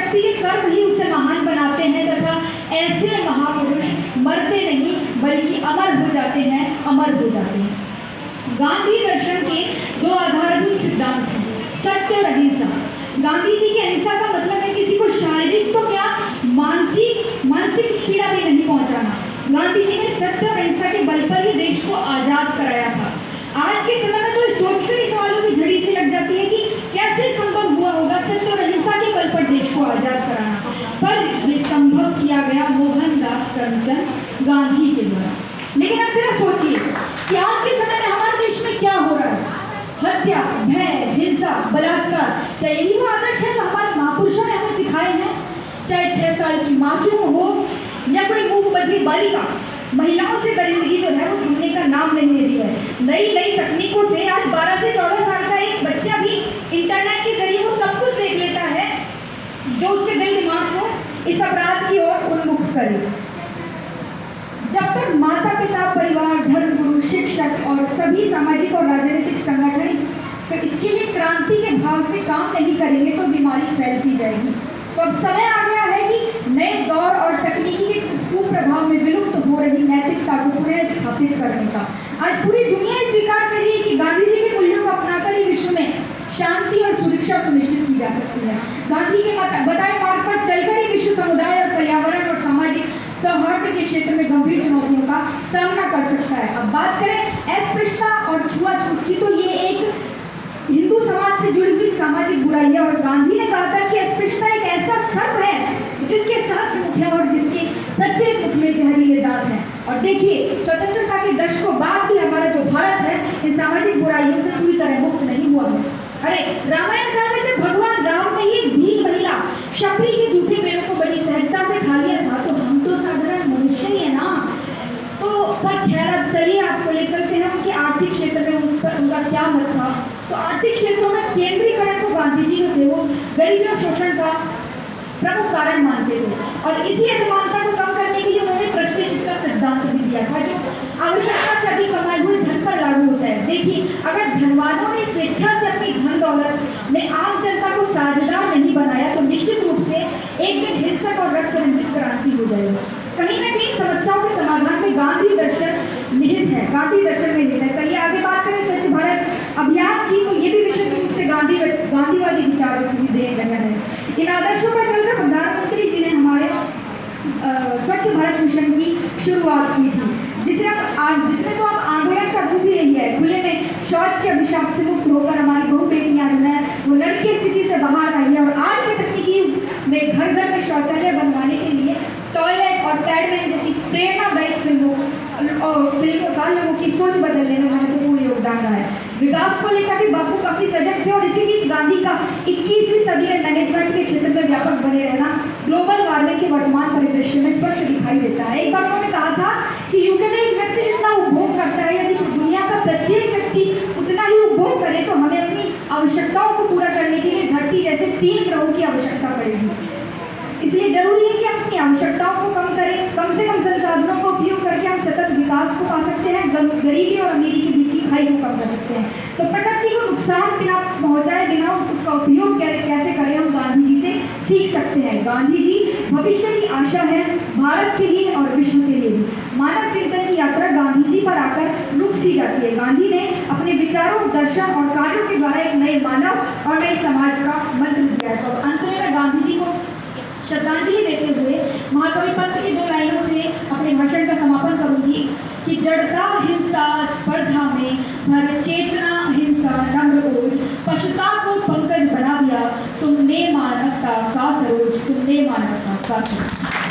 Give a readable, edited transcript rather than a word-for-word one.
शक्ति के कर्म ही उसे महान बनाते हैं तथा ऐसे महापुरुष मरते नहीं बल्कि अमर हो जाते हैं, अमर हो जाते हैं। गांधी दर्शन के दो आधारभूत सिद्धांत हैं, सत्य और अहिंसा। गांधी जी की अहिंसा का मतलब है किसी को शारीरिक तो क्या मानसिक पीड़ा भी नहीं पहुंचाना। गांधी जी ने सत्य और अहिंसा के बल पर ही देश को आजाद कराया था। आज के समय में तो सोचकर ही सवालों की झड़ी से लग जाती है कि कैसे संभव हुआ होगा सत्य और अहिंसा के बल पर देश को आजाद कराना, पर ये संभव किया गया मोहनदास करमचंद गांधी के द्वारा। लेकिन अब जरा सोचिए कि आज के समय में हमारे देश में क्या हो रहा है। हत्या, भय, हिंसा, बलात्कार, क्या यही वो आदर्श है जो हमारे महापुरुषों ने हमें सिखाए हैं? चाहे 6 साल की मासूम हो या कोई मुंह बधिर बालिका, महिलाओं से दरिंदगी जो है वो थमने का नाम नहीं ले रही है। नई नई तकनीकों से आज 12 से 14 साल का एक बच्चा भी इंटरनेट के जरिए वो सब कुछ देख लेता है जो उसके दिल दिमाग को इस अपराध की ओर उन्मुख करे। जब तक माता पिता, परिवार, धर्मगुरु, शिक्षक और सभी सामाजिक और राजनीतिक संगठन इसके लिए क्रांति के भाव से काम नहीं करेंगे तो बीमारी फैलती जाएगी। तो अब समय आ गया है कि नए दौर और तकनीकी के कुप्रभाव में विलुप्त हो रही नैतिकता को पुनः स्थापित करने का। आज पूरी दुनिया स्वीकार कर रही है कि गांधी जी के मूल्यों को अपनाकर ही विश्व में शांति और सुरक्षा सुनिश्चित की जा सकती है। गांधी के बताए मार्ग पर चलकर ही विश्व समुदाय और पर्यावरण और सामाजिक सौहार्द के क्षेत्र में गंभीर चुनौतियों का सामना कर सकता है। अब बात करें अस्पृश्यता और छुआछूत की, तो ये एक हिंदू समाज से जुड़ी हुई सामाजिक बुराई है और गांधी ने कहा था कि अस्पृश्यता एक ऐसा सर्प है जिसके सांस मुख है और जिसके प्रत्येक मुख में जहरीले दांत हैं। और देखिए, स्वतंत्रता के दशकों बाद भी हमारा जो भारत है इन सामाजिक बुराइयों से पूरी तरह मुक्त नहीं हुआ है। अरे रामायण काल में जब भगवान राम ने ये भील महिला शबरी के जूठे पेड़ों को बड़ी सहजता से खा लिया था तो हम तो साधारण मनुष्य ही है ना। तो पर खैर, अब चलिए आपको ले चलते हैं उनके आर्थिक क्षेत्र में उनका क्या मत था। तो आर्थिक क्षेत्रों में केंद्रीकरण को गांधी जी जो थे वो गरीबी और शोषण का प्रमुख कारण मानते थे और इसी असमानता को कम करने के लिए उन्होंने प्रतिष्ठित का सिद्धांत भी दिया था जो आवश्यकता से अधिक कमाई हुई धन पर लागू होता है। देखिए, अगर धनवानों ने स्वेच्छा से अपनी धन दौलत में आम जनता को साझेदार नहीं बनाया तो निश्चित रूप से एक दिन हिंसक और रक्त रंजित क्रांति हो जाएगी। कहीं ना कहीं समस्याओं के समाधान में गांधी दर्शन निहित है, गांधी दर्शन में निहित है। चलिए आगे बात करें स्वच्छ भारत अभियान की, तो ये भी विशेष रूप से गांधीवादी विचारों की देन है। इन आदर्शों पर चलकर प्रधानमंत्री जी ने हमारे स्वच्छ भारत मिशन की शुरुआत की थी, जिसमें तो अब आंदोलन का रूप ही यही है। खुले में शौच के अभिशाप से मुक्त होकर हमारी बहु बेटियां जो है वो नर्क की स्थिति से बाहर आई है और आज के तकनीकी में घर घर में शौचालय बनवाने के लिए टॉयलेट और पैडमैन जैसी प्रेरणादायक फिल्मों का लोगों की सोच बदलने में महत्वपूर्ण योगदान रहा है। विकास को लेकर भी बापू काफी सजग थे और इसी बीच गांधी का 21वीं सदी में मैनेजमेंट के क्षेत्र में व्यापक बने रहना ग्लोबल वार्मिंग के वर्तमान परिदृश्य में स्पष्ट दिखाई देता है। एक बार उन्होंने कहा था कि यूके में एक व्यक्ति जितना उपभोग करता है, यदि दुनिया का प्रत्येक व्यक्ति उतना ही उपभोग करे तो हमें अपनी आवश्यकताओं को पूरा करने के लिए धरती जैसे 3 ग्रहों की आवश्यकता पड़ेगी। इसलिए जरूरी है कि हम अपनी आवश्यकताओं को कम करें, कम से कम संसाधनों का उपयोग करके हम सतत विकास को पा सकते हैं, गरीबी और अमीरी के बीच की खाई को कम कर सकते हैं। तो प्रकृति को नुकसान बिना पहुंचाए बिना उसका उपयोग कैसे करें हम गांधी जी से सीख सकते हैं। गांधी जी भविष्य की आशा है भारत के लिए और विश्व के लिए भी। मानव चिंतन की यात्रा गांधी जी पर आकर रुक सी जाती है। गांधी ने अपने विचारों, दर्शन और कार्यों के द्वारा एक नए मानव और नए समाज का मंत्र दिया है। तो अंत में मैं गांधी जी को श्रद्धांजलि देते हुए महाकवि पंत की 2 लाइनों से अपने भाषण का समापन करूंगी कि जड़ता हिंसा स्पर्धा में भर चेतना हिंसा नम्र ओज, पशुता को पंकज बना दिया तुमने मानवता का सरोज, तुमने मानवता का सरोज।